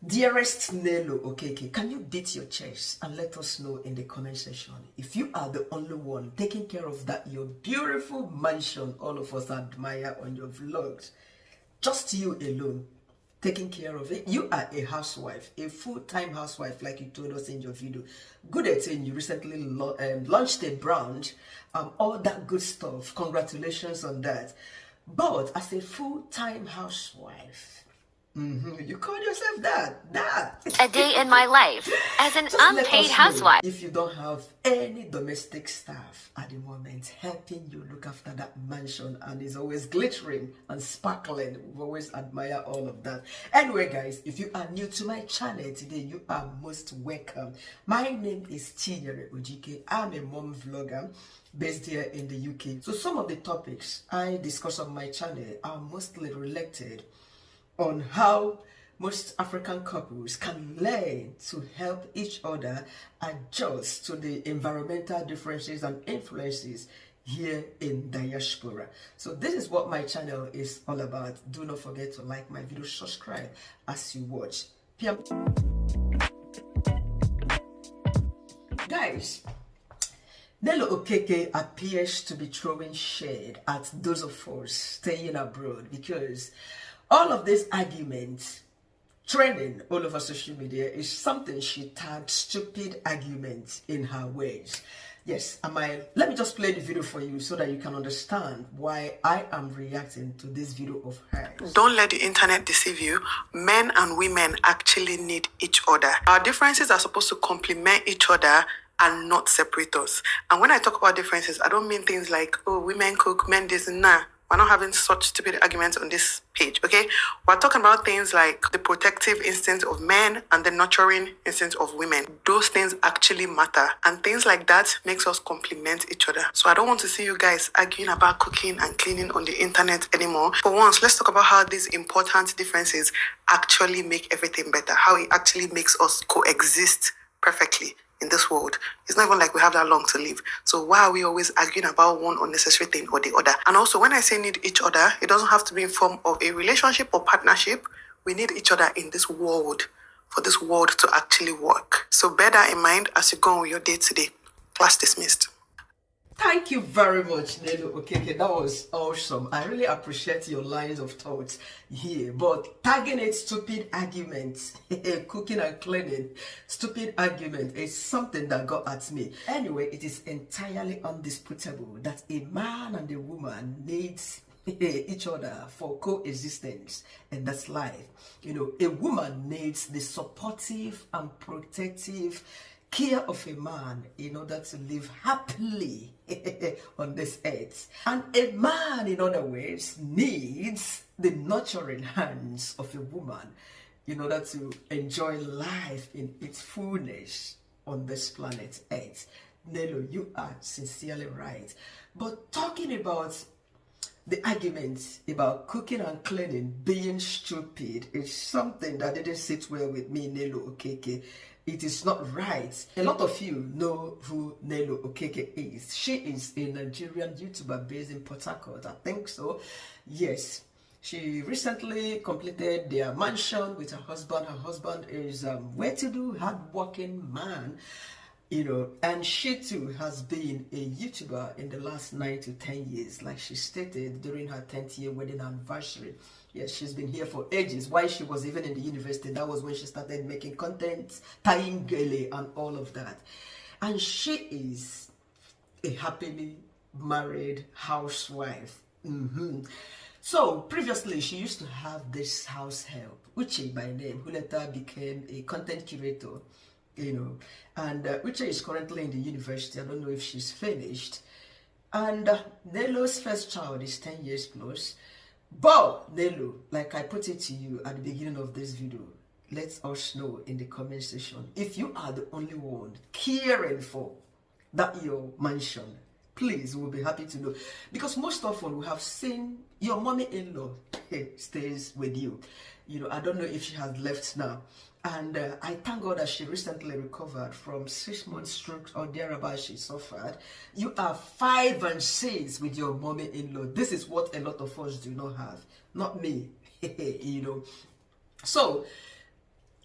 Dearest Nelo Okeke, can you beat your chest and let us know in the comment section if you are the only one taking care of that your beautiful mansion all of us admire on your vlogs? Just you alone taking care of it. You are a housewife, a full-time housewife, like you told us in your video. Good at saying you recently launched a brand, all that good stuff. Congratulations on that. But as a full-time housewife, you call yourself that. A day in my life as an unpaid housewife. If you don't have any domestic staff at the moment helping you look after that mansion and is always glittering and sparkling, we always admire all of that. Anyway, guys, if you are new to my channel today, you are most welcome. My name is Nelo Okeke. I'm a mom vlogger based here in the UK. So some of the topics I discuss on my channel are mostly related on how most African couples can learn to help each other adjust to the environmental differences and influences here in Diaspora. So this is what my channel is all about. Do not forget to like my video, subscribe as you watch. Guys, Nelo Okeke appears to be throwing shade at those of us staying abroad because all of this argument trending all over social media is something she tagged stupid arguments in her words. Yes, let me just play the video for you so that you can understand why I am reacting to this video of hers. Don't let the internet deceive you. Men and women actually need each other. Our differences are supposed to complement each other and not separate us. And when I talk about differences, I don't mean things like, oh, women cook, men this, nah. We're not having such stupid arguments on this page, okay? We're talking about things like the protective instinct of men and the nurturing instinct of women. Those things actually matter. And things like that makes us complement each other. So I don't want to see you guys arguing about cooking and cleaning on the internet anymore. For once, let's talk about how these important differences actually make everything better. How it actually makes us coexist perfectly in this world. It's not even like we have that long to live. So why are we always arguing about one unnecessary thing or the other? And also, when I say need each other, it doesn't have to be in form of a relationship or partnership. We need each other in this world for this world to actually work. So bear that in mind as you go on with your day today. Class dismissed. Thank you very much, Nelo Okeke. That was awesome. I really appreciate your lines of thoughts here. But tagging it stupid arguments, cooking and cleaning, stupid argument is something that got at me. Anyway, it is entirely undisputable that a man and a woman needs each other for coexistence, and that's life. You know, a woman needs the supportive and protective care of a man in order to live happily on this earth. And a man, in other words, needs the nurturing hands of a woman in order to enjoy life in its fullness on this planet Earth. Nelo, you are sincerely right. But talking about the argument about cooking and cleaning being stupid is something that didn't sit well with me, Nelo Okeke. It is not right. A lot of you know who Nelo Okeke is. She is a Nigerian YouTuber based in Port Harcourt, I think so. Yes, she recently completed their mansion with her husband. Her husband is well-to-do, hard-working man, you know, and she too has been a YouTuber in the last 9 to 10 years, like she stated during her 10th year wedding anniversary. Yes, she's been here for ages. While she was even in the university, that was when she started making content, tying gele and all of that. And she is a happily married housewife. So previously, she used to have this house help, Uche by name, who later became a content curator, you know. And Uche is currently in the university. I don't know if she's finished. And Nelo's first child is 10 years plus. But Nelo, like I put it to you at the beginning of this video, let us know in the comment section if you are the only one caring for that your mansion. Please, we'll be happy to know, because most often we have seen your mommy-in-law stays with you. You know, I don't know if she has left now. And I thank God that she recently recovered from 6 months stroke or thereabout she suffered. You are 5 and 6 with your mommy-in-law. This is what a lot of us do not have. Not me, you know. So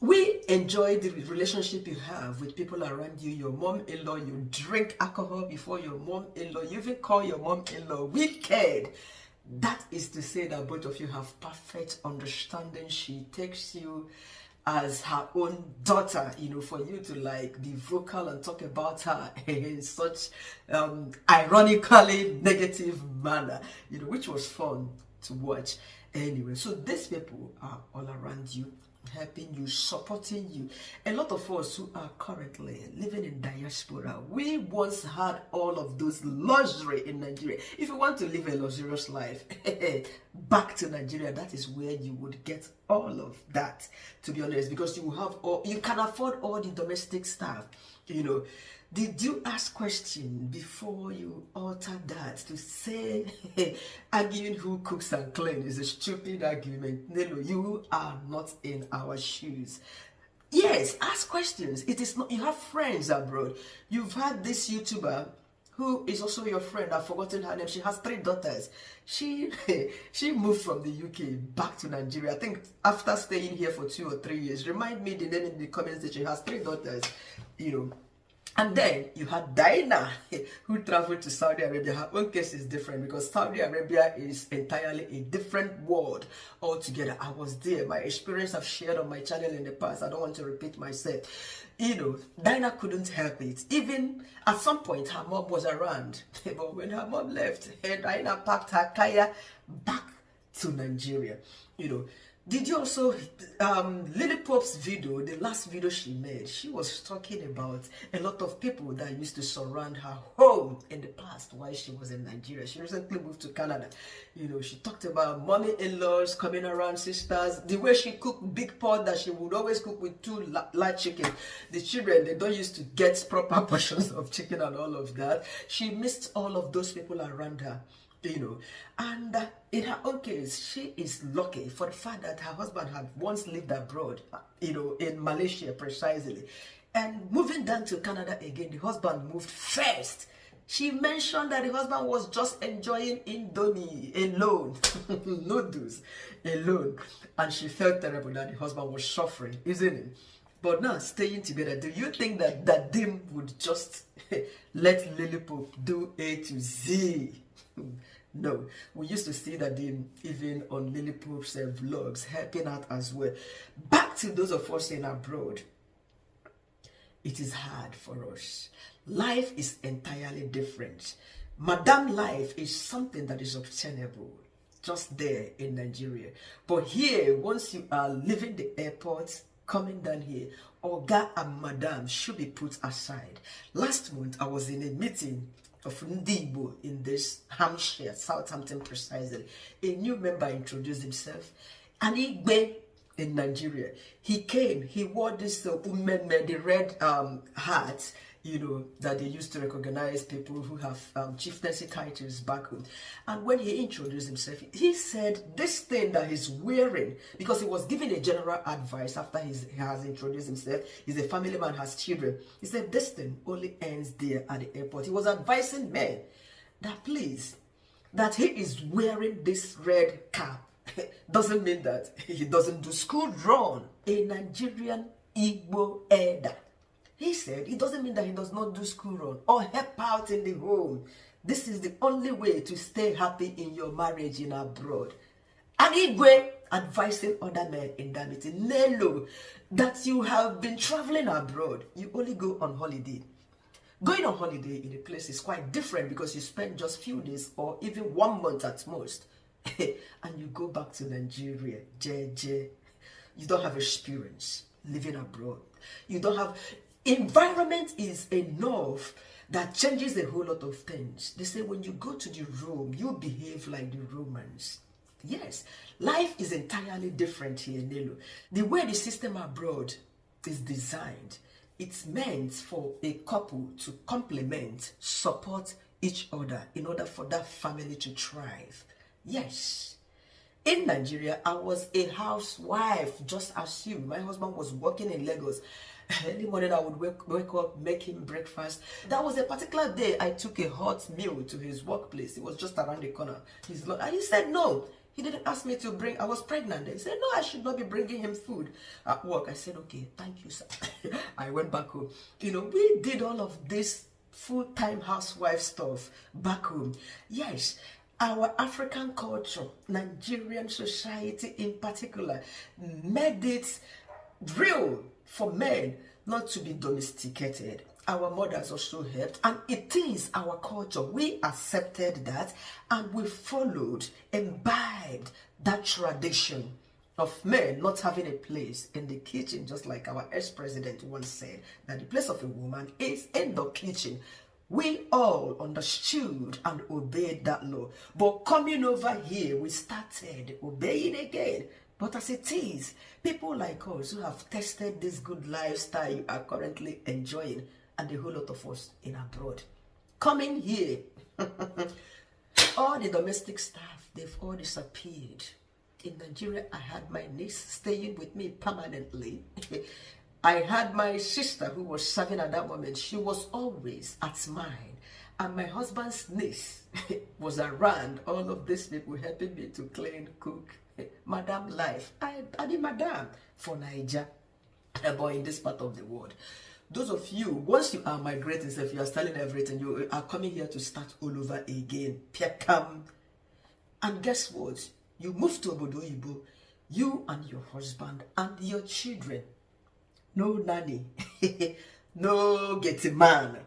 We enjoy the relationship you have with people around you, your mom-in-law. You drink alcohol before your mom-in-law. You even call your mom-in-law wicked. That is to say that both of you have perfect understanding. She takes you as her own daughter, for you to like be vocal and talk about her in such ironically negative manner, which was fun to watch. Anyway, so these people are all around you, helping you, supporting you. A lot of us who are currently living in diaspora, we once had all of those luxury in Nigeria. If you want to live a luxurious life, back to Nigeria, that is where you would get all of that, to be honest, because you can afford all the domestic stuff. Did you ask question before you alter that to say arguing who cooks and clean is a stupid argument? Nelo, you are not in our shoes. Yes, ask questions. It is not, you have friends abroad. You've had this YouTuber who is also your friend. I've forgotten her name. She has 3 daughters. She moved from the UK back to Nigeria, I think after staying here for 2 or 3 years. Remind me the name in the comments that she has 3 daughters, And then you had Diana, who traveled to Saudi Arabia. Her own case is different because Saudi Arabia is entirely a different world altogether. I was there. My experience I've shared on my channel in the past. I don't want to repeat myself. Diana couldn't help it. Even at some point, her mom was around. But when her mom left, Diana packed her kaya back to Nigeria. Did you also, Lily Pop's video, the last video she made, she was talking about a lot of people that used to surround her home in the past while she was in Nigeria. She recently moved to Canada. She talked about mommy-in-laws coming around, sisters, the way she cooked big pot that she would always cook with 2 large chicken. The children, they don't used to get proper portions of chicken and all of that. She missed all of those people around her. And in her own case, she is lucky for the fact that her husband had once lived abroad, in Malaysia precisely. And moving down to Canada again, the husband moved first. She mentioned that the husband was just enjoying Indomie alone, noodles alone. And she felt terrible that the husband was suffering, isn't it? But now, staying together, do you think that Dim would just let Lillipop do A to Z? No, we used to see that even on Lillipop's vlogs, helping out as well. Back to those of us in abroad, it is hard for us. Life is entirely different. Madam life is something that is obtainable just there in Nigeria. But here, once you are leaving the airport, coming down here, Oga and Madam should be put aside. Last month, I was in a meeting of Ndibo in this Hampshire, Southampton precisely. A new member introduced himself, and Igbe in Nigeria. He came, he wore this the red hat, that they used to recognize people who have chieftaincy titles back home. And when he introduced himself, he said this thing that he's wearing, because he was giving a general advice after he has introduced himself. He's a family man, has children. He said this thing only ends there at the airport. He was advising men that please, that he is wearing this red cap doesn't mean that he doesn't do school run. A Nigerian Igbo elder, he said it doesn't mean that he does not do school run or help out in the home. This is the only way to stay happy in your marriage in abroad. And Igwe advising other men in that meeting, Nelo, that you have been traveling abroad, you only go on holiday. Going on holiday in a place is quite different because you spend just few days or even 1 month at most. And you go back to Nigeria, JJ. You don't have experience living abroad. You don't have... Environment is enough that changes a whole lot of things. They say when you go to the room, you behave like the Romans. Yes, life is entirely different here, Nelo. The way the system abroad is designed, it's meant for a couple to complement, support each other in order for that family to thrive. Yes. In Nigeria, I was a housewife, just as you. My husband was working in Lagos. Early morning, I would wake up, make him breakfast. That was a particular day I took a hot meal to his workplace. It was just around the corner. And he said no. He didn't ask me to bring, I was pregnant. They said, no, I should not be bringing him food at work. I said, okay, thank you, sir. I went back home. You know, we did all of this full-time housewife stuff back home. Yes, our African culture, Nigerian society in particular, made it real for men not to be domesticated. Our mothers also helped, and it is our culture. We accepted that, and we followed, imbibed that tradition of men not having a place in the kitchen, just like our ex-president once said, that the place of a woman is in the kitchen. We all understood and obeyed that law. But coming over here, we started obeying again. But as it is, people like us who have tested this good lifestyle you are currently enjoying, and a whole lot of us in abroad, coming here, all the domestic staff, they've all disappeared. In Nigeria, I had my niece staying with me permanently. I had my sister who was serving at that moment. She was always at mine. And my husband's niece was around. All of these people helping me to clean, cook. Madam life. I mean, madam for Nigeria, but in this part of the world. Those of you, once you are migrating, so if you are selling everything, you are coming here to start all over again. Piakam. And guess what? You move to Obodo Ibo, you and your husband and your children. No nanny, no getting man.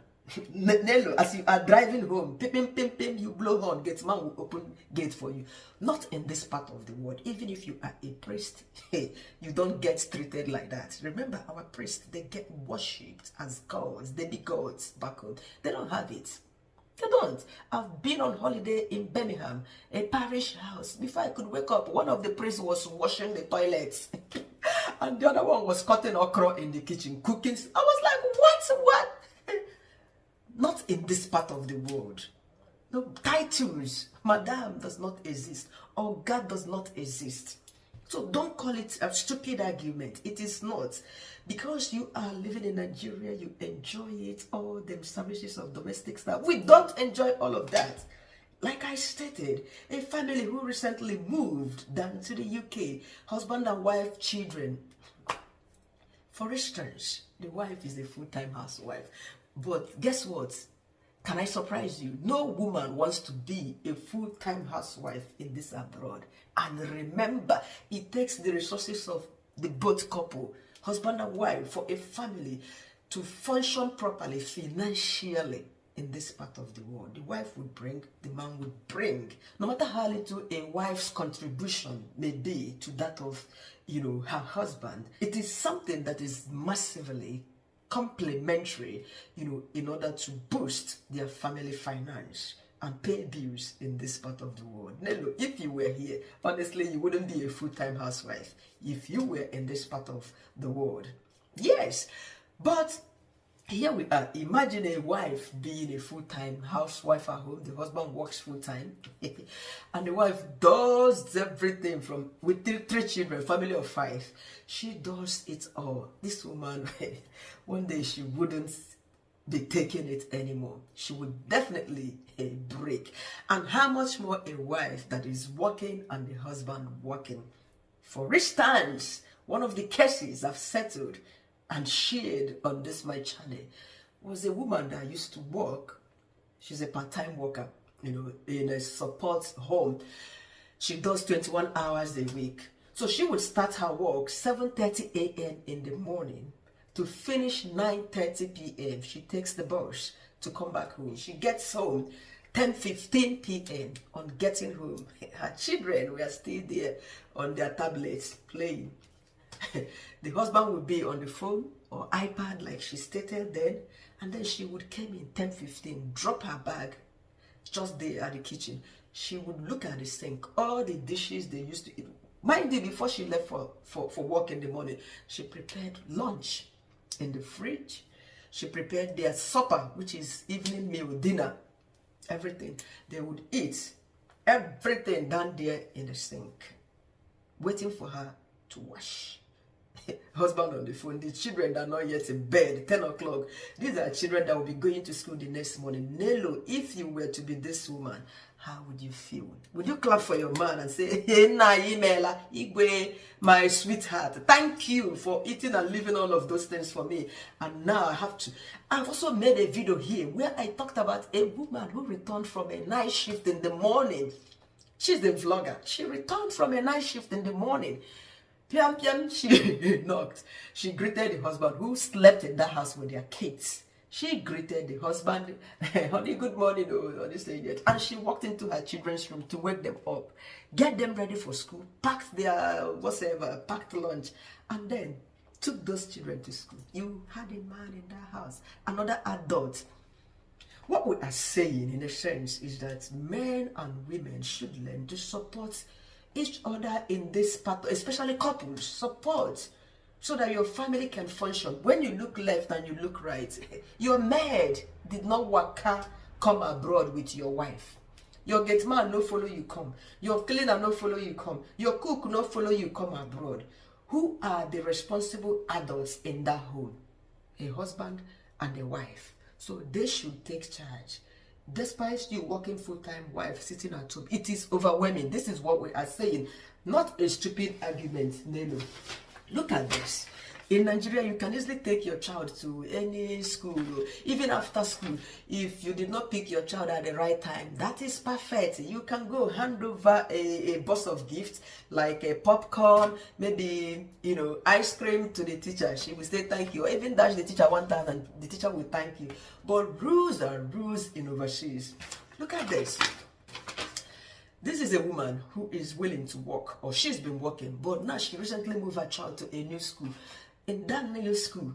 Nelo, as you are driving home, pim, pim, pim, you blow horn, get man will open gate for you. Not in this part of the world. Even if you are a priest, you don't get treated like that. Remember, our priests, they get worshipped as gods, they be gods back home. They don't have it. They don't. I've been on holiday in Birmingham, a parish house. Before I could wake up, one of the priests was washing the toilets. And the other one was cutting okra in the kitchen, cooking. I was like, what? Not in this part of the world. No, titles, madam does not exist, or God does not exist. So don't call it a stupid argument. It is not. Because you are living in Nigeria, you enjoy it, all the services of domestic staff. We don't enjoy all of that. Like I stated, a family who recently moved down to the UK, husband and wife, children. For instance, the wife is a full-time housewife. But guess what? Can I surprise you? No woman wants to be a full-time housewife in this abroad. And remember, it takes the resources of the both couple, husband and wife, for a family to function properly financially in this part of the world. The wife would bring, the man would bring. No matter how little a wife's contribution may be to that of, her husband, it is something that is massively complementary, in order to boost their family finance and pay bills in this part of the world. Nelo, if you were here, honestly, you wouldn't be a full-time housewife if you were in this part of the world. Yes, but here we are. Imagine a wife being a full-time housewife at home. The husband works full-time and the wife does everything from with three children, family of 5. She does it all. This woman, one day she wouldn't be taking it anymore. She would definitely break. And how much more a wife that is working and the husband working. For instance, one of the cases I've settled and shared on this my channel was a woman that used to work. She's a part-time worker, in a support home. She does 21 hours a week. So she would start her work 7:30 a.m. in the morning to finish 9:30 p.m. She takes the bus to come back home. She gets home 10:15 p.m. On getting home, her children were still there on their tablets playing. The husband would be on the phone or iPad like she stated then, and then she would come in 10:15, drop her bag just there at the kitchen. She would look at the sink, all the dishes they used to eat. Mind you, before she left for work in the morning, she prepared lunch in the fridge. She prepared their supper, which is evening meal, dinner, everything. They would eat everything down there in the sink, waiting for her to wash. Husband on the phone, the children that are not yet in bed, 10 o'clock. These are children that will be going to school the next morning. Nelo, if you were to be this woman, how would you feel? Would you clap for your man and say, hey, na Imela, Igwe, my sweetheart, thank you for eating and living all of those things for me. And now I have to. I've also made a video here where I talked about a woman who returned from a night shift in the morning. She's the vlogger. She returned from a night shift in the morning. Piam piam, she knocked. She greeted the husband who slept in that house with their kids. She greeted the husband, honey, good morning, honey, and she walked into her children's room to wake them up, get them ready for school, packed their packed lunch, and then took those children to school. You had a man in that house, another adult. What we are saying, in a sense, is that men and women should learn to support each other in this part, especially couples, support, so that your family can function. When you look left and you look right, your maid did not come abroad with your wife. Your gate man no follow you come. Your cleaner no follow you come. Your cook no follow you come abroad. Who are the responsible adults in that home? A husband and a wife. So they should take charge. Despite you working full-time, wife sitting at home, it is overwhelming. This is what we are saying, not a stupid argument, Nelo. Look at this. In Nigeria, you can easily take your child to any school, even after school. If you did not pick your child at the right time, that is perfect. You can go hand over a box of gifts, like a popcorn, maybe, ice cream to the teacher. She will say thank you. Or even dash the teacher 1,000, the teacher will thank you. But rules are rules in overseas. Look at this. This is a woman who is willing to work, or she's been working, but now she recently moved her child to a new school. In that new school,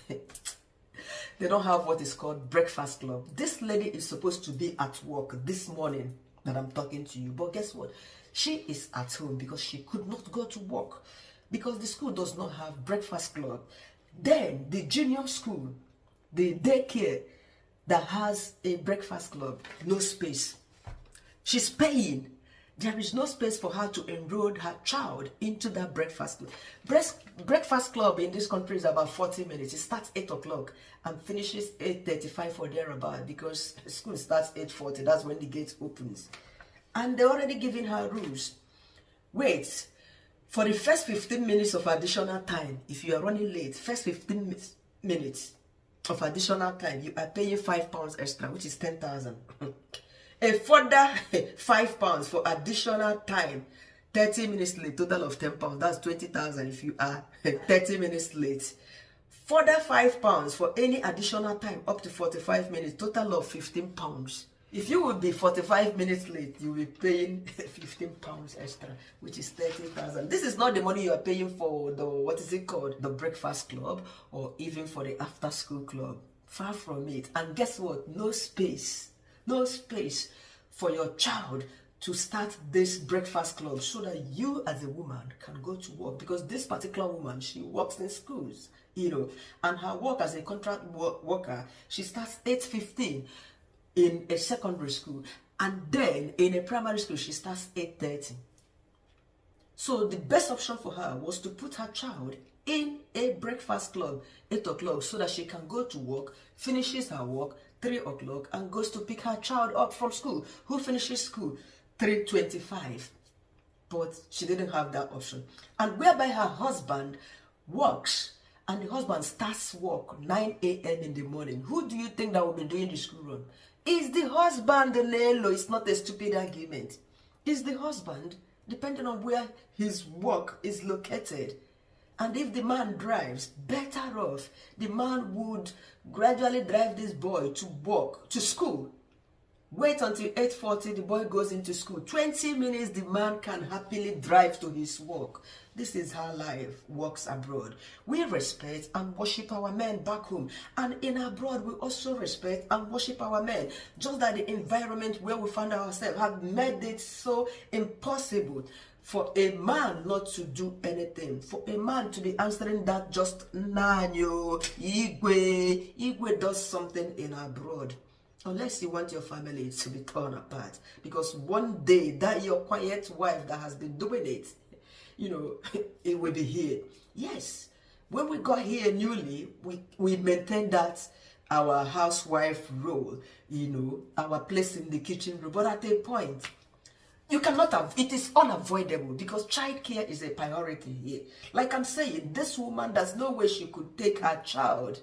they don't have what is called breakfast club. This lady is supposed to be at work this morning that I'm talking to you. But guess what? She is at home because she could not go to work because the school does not have breakfast club. Then the junior school, the daycare that has a breakfast club, no space. She's paying. There is no space for her to enroll her child into that breakfast club. Breakfast club in this country is about 40 minutes. It starts 8 o'clock and finishes 8:35 or thereabout because school starts 8:40. That's when the gate opens. And they're already giving her rules. Wait, for the first 15 minutes of additional time, if you are running late, first 15 minutes of additional time, you are paying £5 extra, which is 10,000. A further £5 for additional time, 30 minutes late, total of £10. That's 20,000 if you are 30 minutes late. Further £5 for any additional time up to 45 minutes, total of £15. If you would be 45 minutes late, you will be paying £15 extra, which is 30,000. This is not the money you are paying for the breakfast club, or even for the after school club. Far from it. And guess what? No space for your child to start this breakfast club so that you as a woman can go to work. Because this particular woman, she works in schools, and her work as a contract worker, she starts 8:15 in a secondary school, and then in a primary school she starts 8:30. So the best option for her was to put her child in a breakfast club 8 o'clock so that she can go to work, finishes her work 3 o'clock, and goes to pick her child up from school, who finishes school 3:25. But she didn't have that option. And whereby her husband works, and the husband starts work 9 a.m. in the morning, who do you think that will be doing the school run? It's the husband, Nelo. It's not a stupid argument. It's the husband, depending on where his work is located. And if the man drives, better off, the man would gradually drive this boy to work, to school. Wait until 8:40, the boy goes into school. 20 minutes, the man can happily drive to his work. This is how life works abroad. We respect and worship our men back home. And in abroad, we also respect and worship our men. Just that the environment where we find ourselves have made it so impossible for a man not to do anything, for a man to be answering that just Nanyo, Igwe does something in abroad. Unless you want your family to be torn apart. Because one day that your quiet wife that has been doing it, it will be here. Yes, when we got here newly, we maintained that our housewife role, our place in the kitchen role. But at a point, you cannot have, it is unavoidable because childcare is a priority here. Like I'm saying, this woman, there's no way she could take her child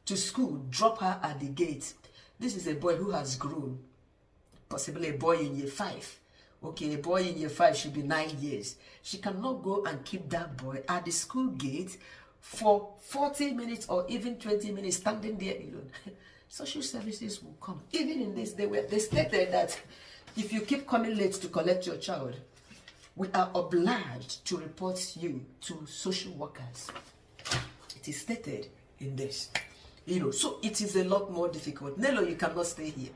to school, drop her at the gate. This is a boy who has grown, possibly a boy in year 5. Okay, a boy in year 5 should be 9 years. She cannot go and keep that boy at the school gate for 40 minutes or even 20 minutes standing there alone. Social services will come. Even in this, they stated that if you keep coming late to collect your child, we are obliged to report you to social workers. It is stated in this. So it is a lot more difficult. Nelo, you cannot stay here.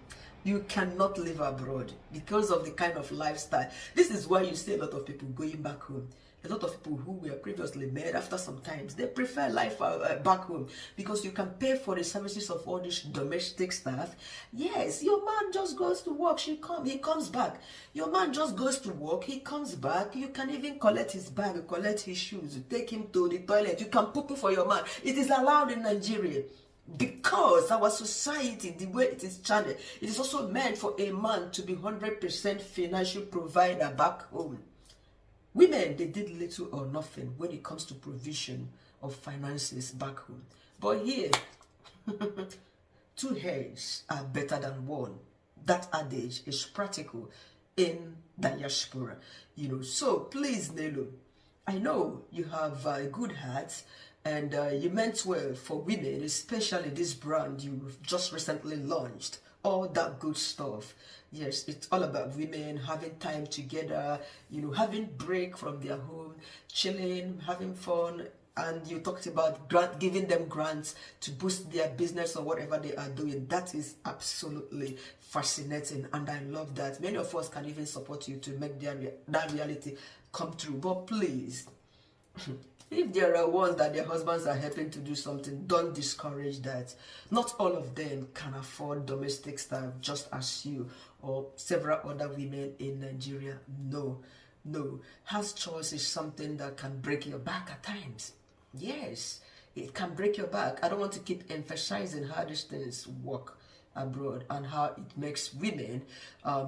You cannot live abroad because of the kind of lifestyle. This is why you see a lot of people going back home. A lot of people who were previously married, after some time, they prefer life back home because you can pay for the services of all this domestic staff. Yes, your man just goes to work, he comes back. Your man just goes to work, he comes back. You can even collect his bag, collect his shoes, take him to the toilet. You can poo for your man. It is allowed in Nigeria. Because our society, the way it is channeled, it is also meant for a man to be 100% financial provider back home. Women, they did little or nothing when it comes to provision of finances back home. But here, 2 heads are better than one. That adage is practical in diaspora. So please, Nelo, I know you have a good heart. And you meant well for women, especially this brand you've just recently launched. All that good stuff. Yes, it's all about women having time together, having break from their home, chilling, having fun. And you talked about giving them grants to boost their business or whatever they are doing. That is absolutely fascinating. And I love that. Many of us can even support you to make that reality come true. But please, if there are ones that their husbands are helping to do something, don't discourage that. Not all of them can afford domestic staff just as you or several other women in Nigeria. No. House chores is something that can break your back at times. Yes, it can break your back. I don't want to keep emphasizing how these things work abroad and how it makes women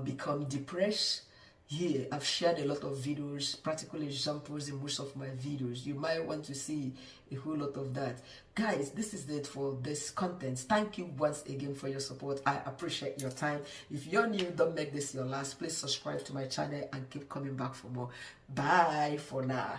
become depressed. Here, I've shared a lot of videos, practical examples in most of my videos. You might want to see a whole lot of that. Guys, this is it for this content. Thank you once again for your support. I appreciate your time. If you're new, don't make this your last. Please subscribe to my channel and keep coming back for more. Bye for now.